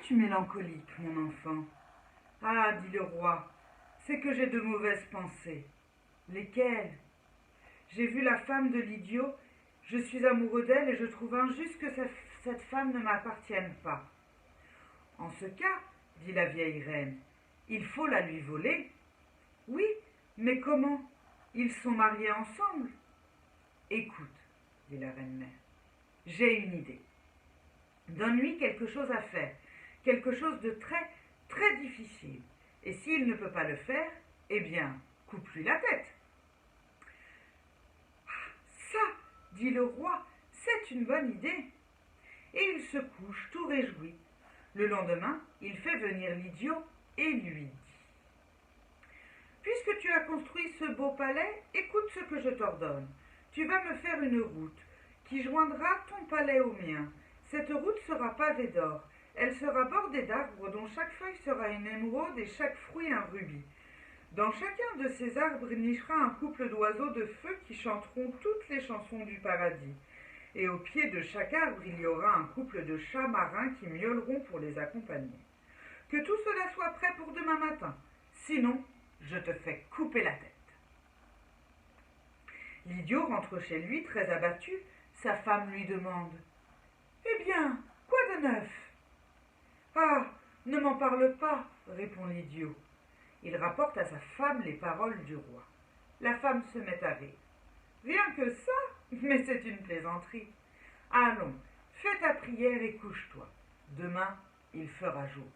es-tu mélancolique, mon enfant? Ah, dit le roi, c'est que j'ai de mauvaises pensées. Lesquelles? J'ai vu la femme de l'idiot, je suis amoureux d'elle et je trouve injuste que cette femme ne m'appartienne pas. En ce cas, dit la vieille reine, il faut la lui voler. Oui, mais comment? Ils sont mariés ensemble. Écoute, dit la reine-mère, j'ai une idée. Donne-lui quelque chose à faire, quelque chose de très, très difficile. Et s'il ne peut pas le faire, eh bien, coupe-lui la tête. Ça, dit le roi, c'est une bonne idée. Et il se couche tout réjoui. Le lendemain, il fait venir l'idiot et lui dit: Puisque tu as construit ce beau palais, écoute ce que je t'ordonne. Tu vas me faire une route qui joindra ton palais au mien. Cette route sera pavée d'or. Elle sera bordée d'arbres dont chaque feuille sera une émeraude et chaque fruit un rubis. Dans chacun de ces arbres nichera un couple d'oiseaux de feu qui chanteront toutes les chansons du paradis. Et au pied de chaque arbre, il y aura un couple de chats marins qui miauleront pour les accompagner. Que tout cela soit prêt pour demain matin. Sinon, je te fais couper la tête. L'idiot rentre chez lui très abattu. Sa femme lui demande: Eh bien, quoi de neuf? Ah, ne m'en parle pas, répond l'idiot. Il rapporte à sa femme les paroles du roi. La femme se met à rire. Rien que ça, mais c'est une plaisanterie. Allons, fais ta prière et couche-toi. Demain, il fera jour.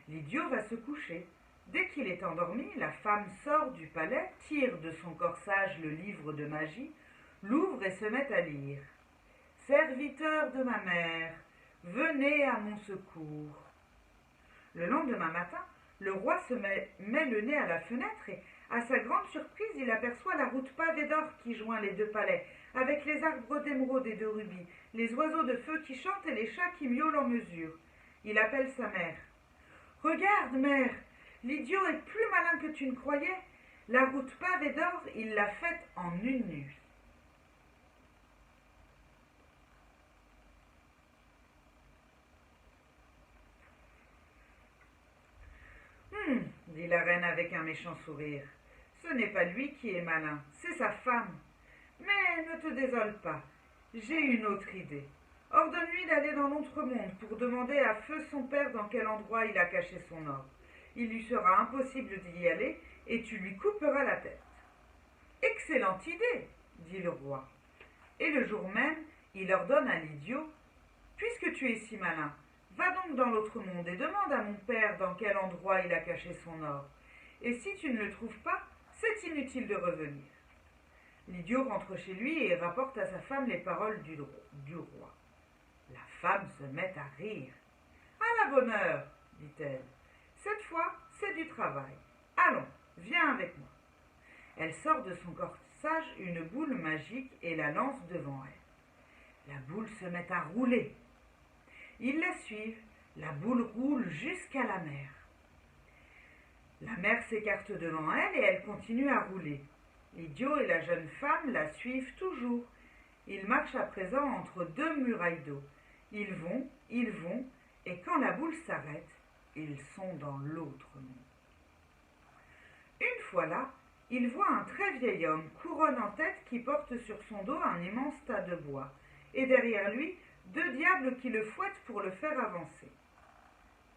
L'idiot va se coucher. Dès qu'il est endormi, la femme sort du palais, tire de son corsage le livre de magie, l'ouvre et se met à lire. Serviteur de ma mère, venez à mon secours. Le lendemain matin, le roi se met le nez à la fenêtre et, à sa grande surprise, il aperçoit la route pavée d'or qui joint les deux palais, avec les arbres d'émeraude et de rubis, les oiseaux de feu qui chantent et les chats qui miaulent en mesure. Il appelle sa mère. Regarde, mère, l'idiot est plus malin que tu ne croyais. La route pavée d'or, il l'a faite en une nuit. Dit la reine avec un méchant sourire. Ce n'est pas lui qui est malin, c'est sa femme. Mais ne te désole pas, j'ai une autre idée. Ordonne-lui d'aller dans l'autre monde pour demander à feu son père dans quel endroit il a caché son or. Il lui sera impossible d'y aller et tu lui couperas la tête. Excellente idée, dit le roi. Et le jour même, il ordonne à l'idiot: Puisque tu es si malin, va donc dans l'autre monde et demande à mon père dans quel endroit il a caché son or. Et si tu ne le trouves pas, c'est inutile de revenir. L'idiot rentre chez lui et rapporte à sa femme les paroles du roi. La femme se met à rire. À la bonne heure, dit-elle. Cette fois, c'est du travail. Allons, viens avec moi. Elle sort de son corsage une boule magique et la lance devant elle. La boule se met à rouler. Ils la suivent. La boule roule jusqu'à la mer. La mer s'écarte devant elle et elle continue à rouler. L'idiot et la jeune femme la suivent toujours. Ils marchent à présent entre deux murailles d'eau. Ils vont, et quand la boule s'arrête, ils sont dans l'autre monde. Une fois là, ils voient un très vieil homme, couronne en tête, qui porte sur son dos un immense tas de bois, et derrière lui, deux diables qui le fouettent pour le faire avancer.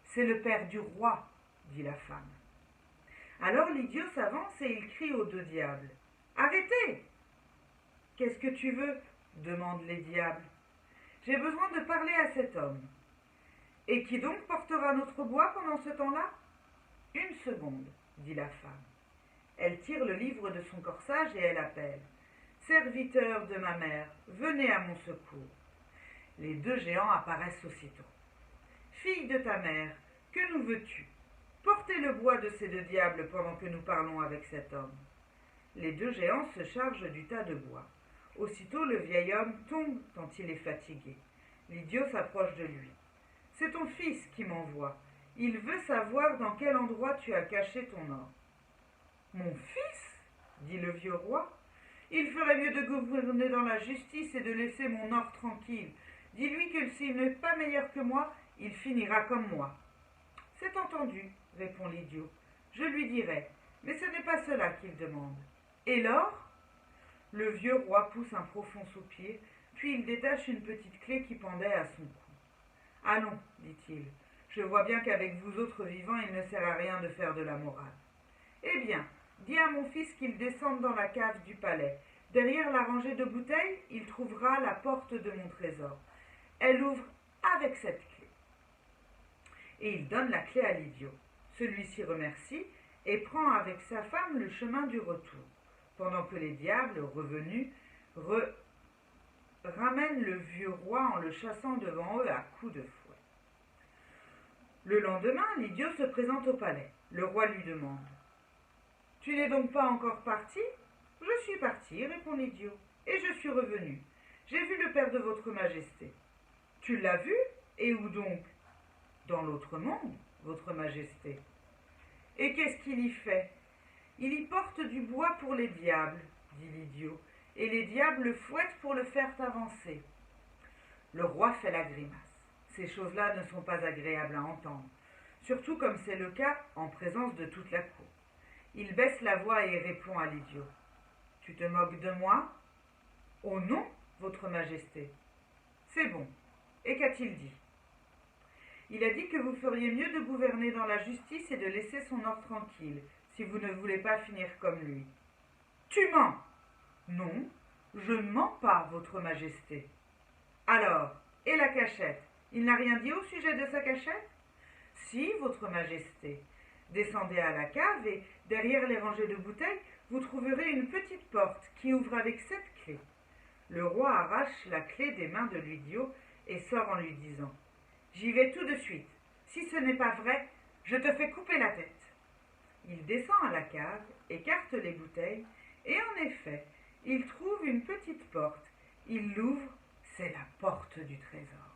C'est le père du roi, dit la femme. Alors l'idiot s'avance et il crie aux deux diables. Arrêtez! Qu'est-ce que tu veux? Demandent les diables. J'ai besoin de parler à cet homme. Et qui donc portera notre bois pendant ce temps-là? Une seconde, dit la femme. Elle tire le livre de son corsage et elle appelle. Serviteur de ma mère, venez à mon secours. Les deux géants apparaissent aussitôt. Fille de ta mère, que nous veux-tu? Portez le bois de ces deux diables pendant que nous parlons avec cet homme. Les deux géants se chargent du tas de bois. Aussitôt le vieil homme tombe tant il est fatigué. L'idiot s'approche de lui. C'est ton fils qui m'envoie. Il veut savoir dans quel endroit tu as caché ton or. Mon fils? Dit le vieux roi. Il ferait mieux de gouverner dans la justice et de laisser mon or tranquille. Dis-lui que s'il n'est pas meilleur que moi, il finira comme moi. C'est entendu, répond l'idiot. Je lui dirai, mais ce n'est pas cela qu'il demande. Et l'or? Le vieux roi pousse un profond soupir, puis il détache une petite clé qui pendait à son cou. Allons, dit-il, je vois bien qu'avec vous autres vivants, il ne sert à rien de faire de la morale. Eh bien, dis à mon fils qu'il descende dans la cave du palais. Derrière la rangée de bouteilles, il trouvera la porte de mon trésor. Elle ouvre avec cette clé. Et il donne la clé à l'idiot. Celui-ci remercie et prend avec sa femme le chemin du retour, pendant que les diables, revenus, ramènent le vieux roi en le chassant devant eux à coups de fouet. Le lendemain, l'idiot se présente au palais. Le roi lui demande « Tu n'es donc pas encore parti ?»« Je suis parti, répond l'idiot, et je suis revenu. J'ai vu le père de votre majesté. »« Tu l'as vu? Et où donc ?»« Dans l'autre monde, votre majesté. »« Et qu'est-ce qu'il y fait ?»« Il y porte du bois pour les diables, dit l'idiot, et les diables le fouettent pour le faire avancer. » Le roi fait la grimace. Ces choses-là ne sont pas agréables à entendre, surtout comme c'est le cas en présence de toute la cour. Il baisse la voix et répond à l'idiot. « Tu te moques de moi ?»« Oh non, votre majesté. »« C'est bon. Et qu'a-t-il dit ?»« Il a dit que vous feriez mieux de gouverner dans la justice et de laisser son or tranquille, si vous ne voulez pas finir comme lui. »« Tu mens !»« Non, je ne mens pas, votre majesté. »« Alors, et la cachette? Il n'a rien dit au sujet de sa cachette ? » ?»« Si, votre majesté. Descendez à la cave et, derrière les rangées de bouteilles, vous trouverez une petite porte qui ouvre avec cette clé. » Le roi arrache la clé des mains de l'idiot et sort en lui disant « J'y vais tout de suite. Si ce n'est pas vrai, je te fais couper la tête. » Il descend à la cave, écarte les bouteilles, et en effet, il trouve une petite porte. Il l'ouvre, c'est la porte du trésor.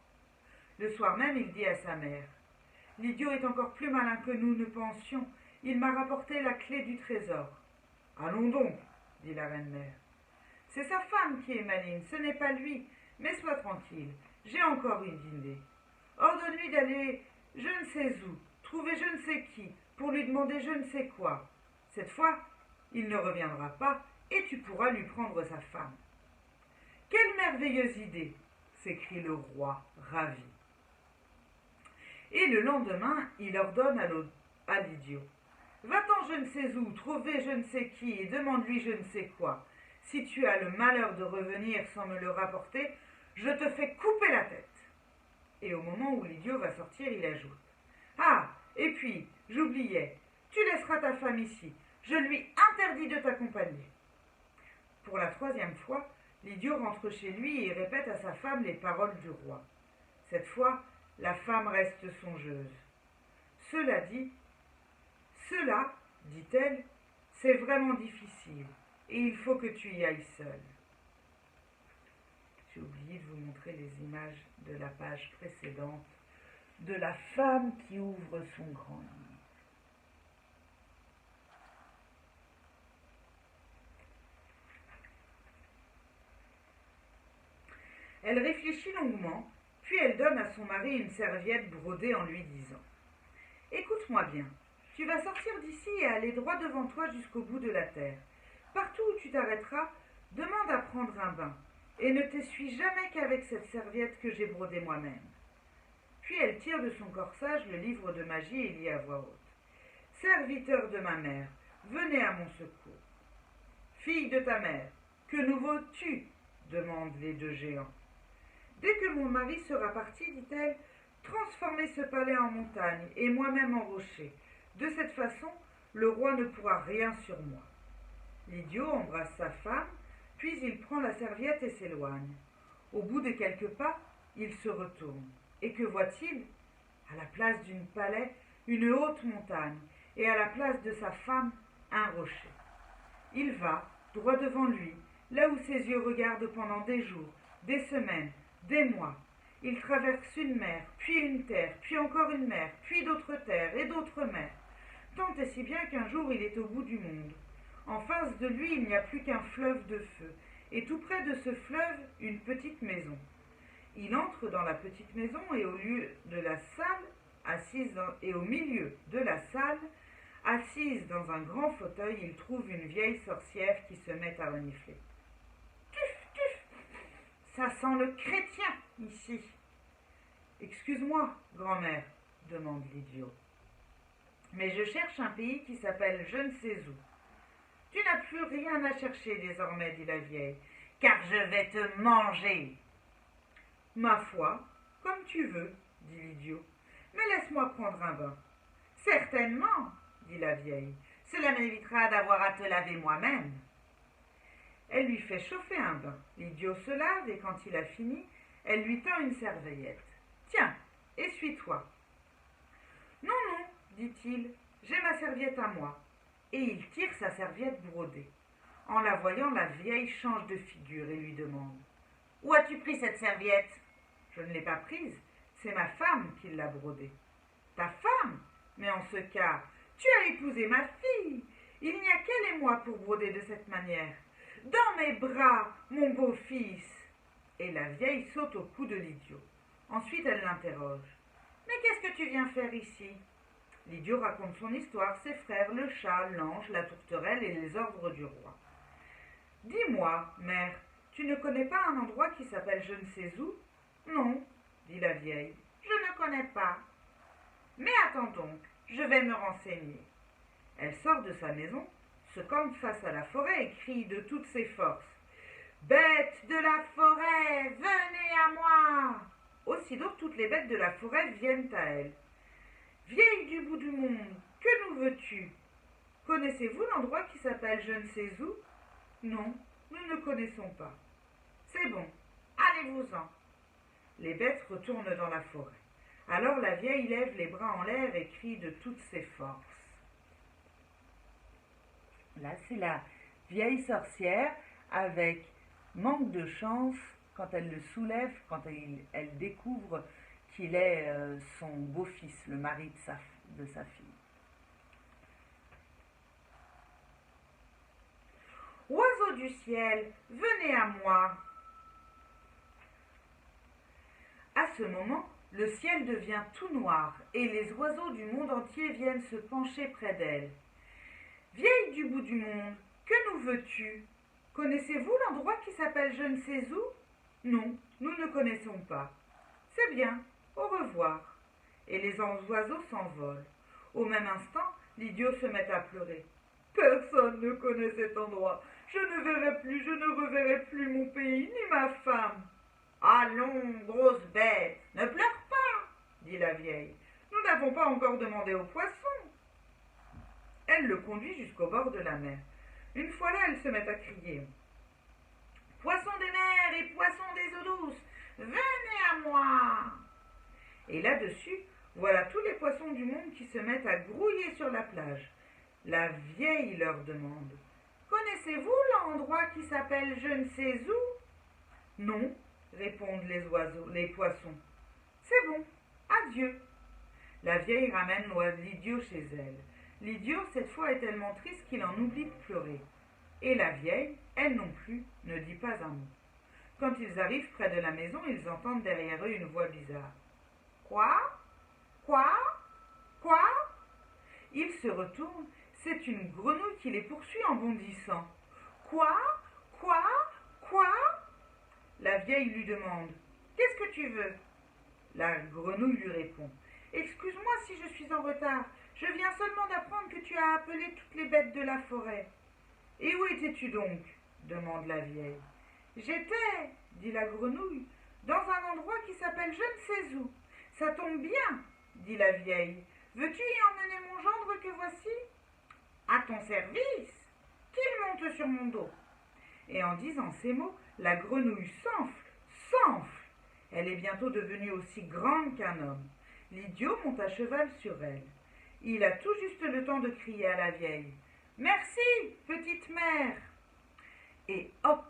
Le soir même, il dit à sa mère « L'idiot est encore plus malin que nous ne pensions. Il m'a rapporté la clé du trésor. »« Allons donc, dit la reine-mère. C'est sa femme qui est maligne, ce n'est pas lui. Mais sois tranquille, j'ai encore une idée. Ordonne-lui d'aller je ne sais où, trouver je ne sais qui, pour lui demander je ne sais quoi. Cette fois, il ne reviendra pas et tu pourras lui prendre sa femme. » « Quelle merveilleuse idée !» s'écrie le roi, ravi. Et le lendemain, il ordonne à l'idiot. « Va-t'en je ne sais où, trouver je ne sais qui, et demande-lui je ne sais quoi. Si tu as le malheur de revenir sans me le rapporter, je te fais couper la tête. » Et au moment où l'idiot va sortir, il ajoute. « Ah, et puis, j'oubliais, tu laisseras ta femme ici, je lui interdis de t'accompagner. » Pour la troisième fois, l'idiot rentre chez lui et répète à sa femme les paroles du roi. Cette fois, la femme reste songeuse. Cela, dit-elle, c'est vraiment difficile et il faut que tu y ailles seule. J'ai oublié de vous montrer les images de la page précédente de la femme qui ouvre son grand livre. Elle réfléchit longuement, puis elle donne à son mari une serviette brodée en lui disant « Écoute-moi bien, tu vas sortir d'ici et aller droit devant toi jusqu'au bout de la terre. Partout où tu t'arrêteras, demande à prendre un bain, et ne t'essuie jamais qu'avec cette serviette que j'ai brodée moi-même. » Puis elle tire de son corsage le livre de magie et lit à voix haute « Serviteur de ma mère, venez à mon secours. »« Fille de ta mère, que nous vaux-tu » demandent les deux géants. « Dès que mon mari sera parti, dit-elle, transformez ce palais en montagne et moi-même en rocher. De cette façon, le roi ne pourra rien sur moi. » L'idiot embrasse sa femme, puis il prend la serviette et s'éloigne. Au bout de quelques pas, il se retourne. Et que voit-il? À la place d'une palais, une haute montagne, et à la place de sa femme, un rocher. Il va, droit devant lui, là où ses yeux regardent pendant des jours, des semaines, des mois. Il traverse une mer, puis une terre, puis encore une mer, puis d'autres terres et d'autres mers. Tant et si bien qu'un jour il est au bout du monde. En face de lui, il n'y a plus qu'un fleuve de feu, et tout près de ce fleuve, une petite maison. Il entre dans la petite maison et au milieu de la salle, assise dans un grand fauteuil, il trouve une vieille sorcière qui se met à renifler. Tuf, tuf, ça sent le chrétien ici. Excuse-moi, grand-mère, demande l'idiot. Mais je cherche un pays qui s'appelle je ne sais où. Tu n'as plus rien à chercher désormais, dit la vieille, car je vais te manger. Ma foi, comme tu veux, dit l'idiot, mais laisse-moi prendre un bain. Certainement, dit la vieille, cela m'évitera d'avoir à te laver moi-même. Elle lui fait chauffer un bain. L'idiot se lave et quand il a fini, elle lui tend une serviette. Tiens, essuie-toi. Non, non, dit-il, j'ai ma serviette à moi. Et il tire sa serviette brodée. En la voyant, la vieille change de figure et lui demande « Où as-tu pris cette serviette ?»« Je ne l'ai pas prise, c'est ma femme qui l'a brodée. »« Ta femme ? Mais en ce cas, tu as épousé ma fille. Il n'y a qu'elle et moi pour broder de cette manière. Dans mes bras, mon beau fils !» Et la vieille saute au cou de l'idiot. Ensuite, elle l'interroge. « Mais qu'est-ce que tu viens faire ici ?» L'idiot raconte son histoire, ses frères, le chat, l'ange, la tourterelle et les ordres du roi. « Dis-moi, mère, tu ne connais pas un endroit qui s'appelle je ne sais où ?»« Non, dit la vieille, je ne connais pas. »« Mais attends donc, je vais me renseigner. » Elle sort de sa maison, se campe face à la forêt et crie de toutes ses forces. « Bêtes de la forêt, venez à moi !» Aussitôt, toutes les bêtes de la forêt viennent à elle. « Vieille du bout du monde, que nous veux-tu ? Connaissez-vous l'endroit qui s'appelle je ne sais où ? Non, nous ne connaissons pas. C'est bon, allez-vous-en. » Les bêtes retournent dans la forêt. Alors la vieille lève les bras en l'air et crie de toutes ses forces. Là, c'est la vieille sorcière avec manque de chance quand elle le soulève, quand elle découvre qu'il est son beau-fils, le mari de sa fille. Oiseaux du ciel, venez à moi. À ce moment, le ciel devient tout noir et les oiseaux du monde entier viennent se pencher près d'elle. Vieille du bout du monde, que nous veux-tu ? Connaissez-vous l'endroit qui s'appelle je ne sais où ? Non, nous ne connaissons pas. C'est bien, au revoir. Et les oiseaux s'envolent. Au même instant, l'idiot se met à pleurer. Personne ne connaît cet endroit. Je ne reverrai plus mon pays ni ma femme. Allons, grosse bête, ne pleure pas, dit la vieille. Nous n'avons pas encore demandé au poisson. Elle le conduit jusqu'au bord de la mer. Une fois là, elle se met à crier. Poissons des mers et poissons des eaux douces, venez à moi. Et là-dessus, voilà tous les poissons du monde qui se mettent à grouiller sur la plage. La vieille leur demande. Connaissez-vous l'endroit qui s'appelle je ne sais où ? Non, répondent les poissons. C'est bon, adieu. La vieille ramène l'idiot chez elle. L'idiot, cette fois, est tellement triste qu'il en oublie de pleurer. Et la vieille, elle non plus, ne dit pas un mot. Quand ils arrivent près de la maison, ils entendent derrière eux une voix bizarre. Quoi ? Quoi ? Quoi ? Ils se retournent, c'est une grenouille qui les poursuit en bondissant. Quoi ? Quoi ? Quoi ? La vieille lui demande. Qu'est-ce que tu veux ? La grenouille lui répond. Excuse-moi si je suis en retard. Je viens seulement d'apprendre que tu as appelé toutes les bêtes de la forêt. Et où étais-tu donc ? Demande la vieille. J'étais, dit la grenouille, dans un endroit qui s'appelle je ne sais où. Ça tombe bien, dit la vieille. Veux-tu y emmener mon gendre que voici ? À ton service, qu'il monte sur mon dos. Et en disant ces mots, la grenouille s'enfle. Elle est bientôt devenue aussi grande qu'un homme. L'idiot monte à cheval sur elle. Il a tout juste le temps de crier à la vieille. Merci, petite mère. Et hop,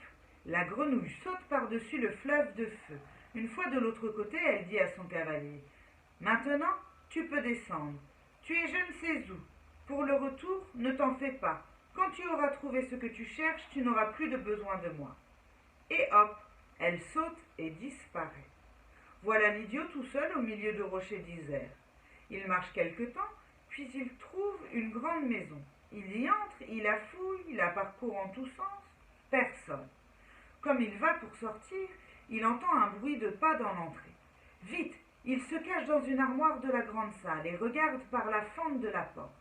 la grenouille saute par-dessus le fleuve de feu. Une fois de l'autre côté, elle dit à son cavalier. Maintenant, tu peux descendre. Tu es je ne sais où. Pour le retour, ne t'en fais pas. Quand tu auras trouvé ce que tu cherches, tu n'auras plus de besoin de moi. Et hop, elle saute et disparaît. Voilà l'idiot tout seul au milieu de rochers déserts. Il marche quelque temps, puis il trouve une grande maison. Il y entre, il la fouille, il la parcourt en tous sens. Personne. Comme il va pour sortir, il entend un bruit de pas dans l'entrée. Vite, il se cache dans une armoire de la grande salle et regarde par la fente de la porte.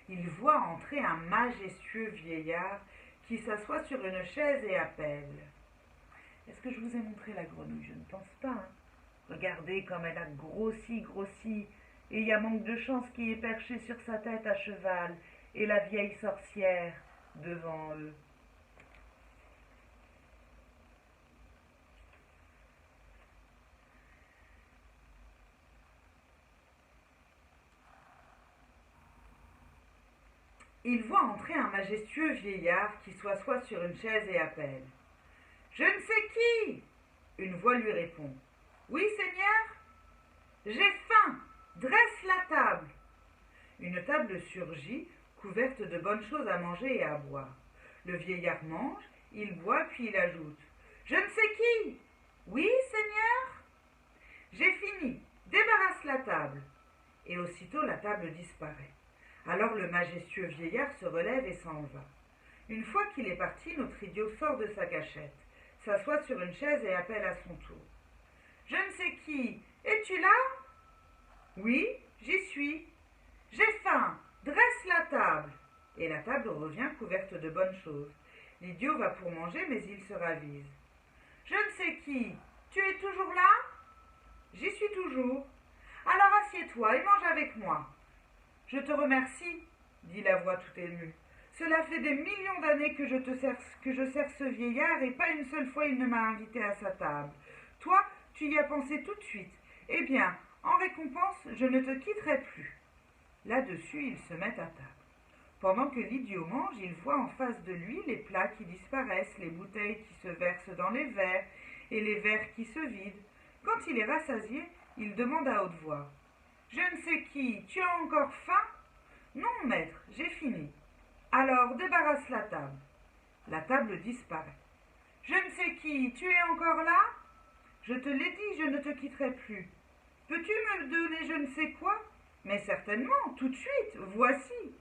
Il voit entrer un majestueux vieillard qui s'assoit sur une chaise et appelle. Est-ce que je vous ai montré la grenouille? Je ne pense pas. Hein. Regardez comme elle a grossi, et il y a manque de chance qui est perché sur sa tête à cheval, et la vieille sorcière devant eux. Il voit entrer un majestueux vieillard qui s'assoit sur une chaise et appelle. Je ne sais qui. Une voix lui répond. Oui, Seigneur? J'ai faim. Dresse la table. Une table surgit, couverte de bonnes choses à manger et à boire. Le vieillard mange, il boit, puis il ajoute. Je ne sais qui. Oui, Seigneur? J'ai fini. Débarrasse la table. Et aussitôt la table disparaît. Alors le majestueux vieillard se relève et s'en va. Une fois qu'il est parti, notre idiot sort de sa cachette, s'assoit sur une chaise et appelle à son tour. Je ne sais qui, es-tu là? Oui, j'y suis. J'ai faim, dresse la table. Et la table revient couverte de bonnes choses. L'idiot va pour manger, mais il se ravise. Je ne sais qui, tu es toujours là? J'y suis toujours. Alors assieds-toi et mange avec moi. Je te remercie, dit la voix tout émue. Cela fait des millions d'années que je sers ce vieillard et pas une seule fois il ne m'a invité à sa table. Toi, tu y as pensé tout de suite. Eh bien, en récompense, je ne te quitterai plus. Là-dessus, ils se mettent à table. Pendant que l'idiot mange, il voit en face de lui les plats qui disparaissent, les bouteilles qui se versent dans les verres et les verres qui se vident. Quand il est rassasié, il demande à haute voix. Je ne sais qui, tu as encore faim? Non, maître, j'ai fini. Alors, débarrasse la table. La table disparaît. Je ne sais qui, tu es encore là? Je te l'ai dit, je ne te quitterai plus. Peux-tu me donner je ne sais quoi? Mais certainement, tout de suite, voici.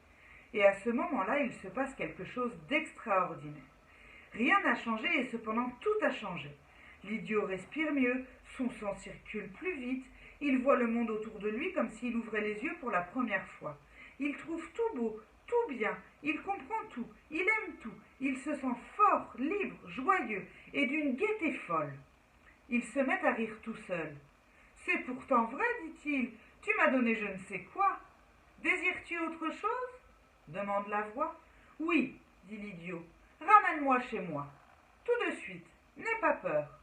Et à ce moment-là, il se passe quelque chose d'extraordinaire. Rien n'a changé et cependant tout a changé. L'idiot respire mieux, son sang circule plus vite, il voit le monde autour de lui comme s'il ouvrait les yeux pour la première fois. Il trouve tout beau, tout bien, il comprend tout, il aime tout, il se sent fort, libre, joyeux et d'une gaieté folle. Il se met à rire tout seul. C'est pourtant vrai, dit-il, tu m'as donné je ne sais quoi. Désires-tu autre chose? Demande la voix. Oui, dit l'idiot, ramène-moi chez moi. Tout de suite, n'aie pas peur.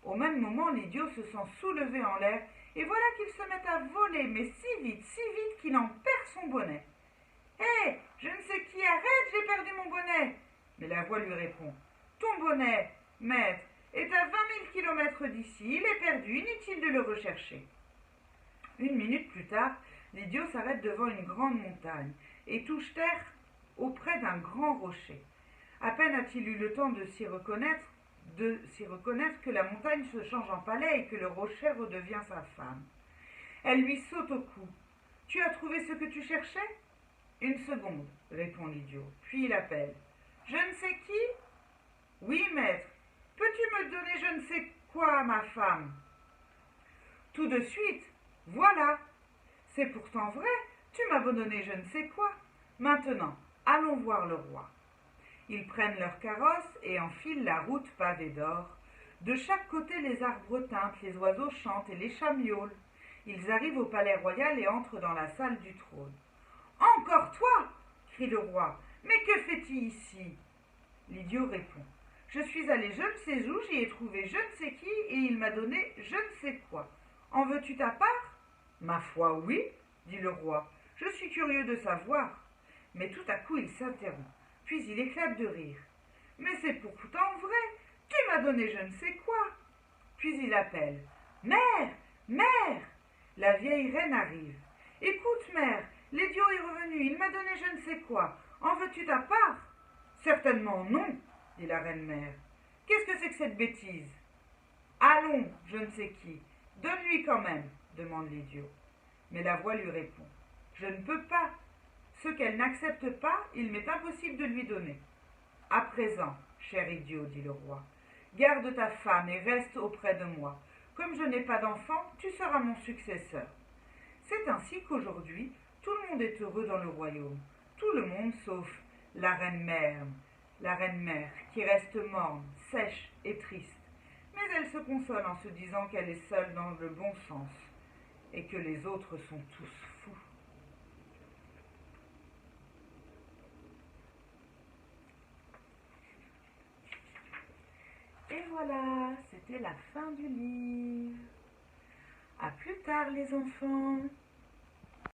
Au même moment, l'idiot se sent soulevé en l'air et voilà qu'il se met à voler, mais si vite qu'il en perd son bonnet. Hé, je ne sais qui, arrête, j'ai perdu mon bonnet. Mais la voix lui répond. Ton bonnet, maître, est à 20 000 kilomètres d'ici, il est perdu, inutile de le rechercher. Une minute plus tard, l'idiot s'arrête devant une grande montagne et touche terre auprès d'un grand rocher. À peine a-t-il eu le temps de s'y reconnaître que la montagne se change en palais et que le rocher redevient sa femme. Elle lui saute au cou. « Tu as trouvé ce que tu cherchais ?»« Une seconde, répond l'idiot. Puis il appelle. « Je ne sais qui ?»« Oui, maître. Peux-tu me donner je ne sais quoi à ma femme ?»« Tout de suite. Voilà. C'est pourtant vrai. Tu m'as donné je ne sais quoi. Maintenant, allons voir le roi. » Ils prennent leur carrosse et enfilent la route pavée d'or. De chaque côté, les arbres tintent, les oiseaux chantent et les chats miaulent. Ils arrivent au palais royal et entrent dans la salle du trône. « Encore toi !» crie le roi. « Mais que fais-tu ici ?» L'idiot répond. « Je suis allé je ne sais où, j'y ai trouvé je ne sais qui, et il m'a donné je ne sais quoi. En veux-tu ta part ?»« Ma foi, oui, dit le roi. Je suis curieux de savoir. » Mais tout à coup, il s'interrompt. Puis il éclate de rire. « Mais c'est pourtant vrai, tu m'as donné je ne sais quoi. » Puis il appelle. « Mère, mère !» La vieille reine arrive. « Écoute, mère, l'idiot est revenu, il m'a donné je ne sais quoi. En veux-tu ta part ?»« Certainement non, dit la reine-mère. Qu'est-ce que c'est que cette bêtise ? Allons, je ne sais qui, Donne-lui quand même, demande l'idiot. Mais la voix lui répond. Je ne peux pas. Ce qu'elle n'accepte pas, il m'est impossible de lui donner. À présent, cher idiot, dit le roi, garde ta femme et reste auprès de moi. Comme je n'ai pas d'enfant, tu seras mon successeur. C'est ainsi qu'aujourd'hui, tout le monde est heureux dans le royaume. Tout le monde sauf la reine mère qui reste morne, sèche et triste. Mais elle se console en se disant qu'elle est seule dans le bon sens et que les autres sont tous fous. Et voilà, c'était la fin du livre. À plus tard les enfants.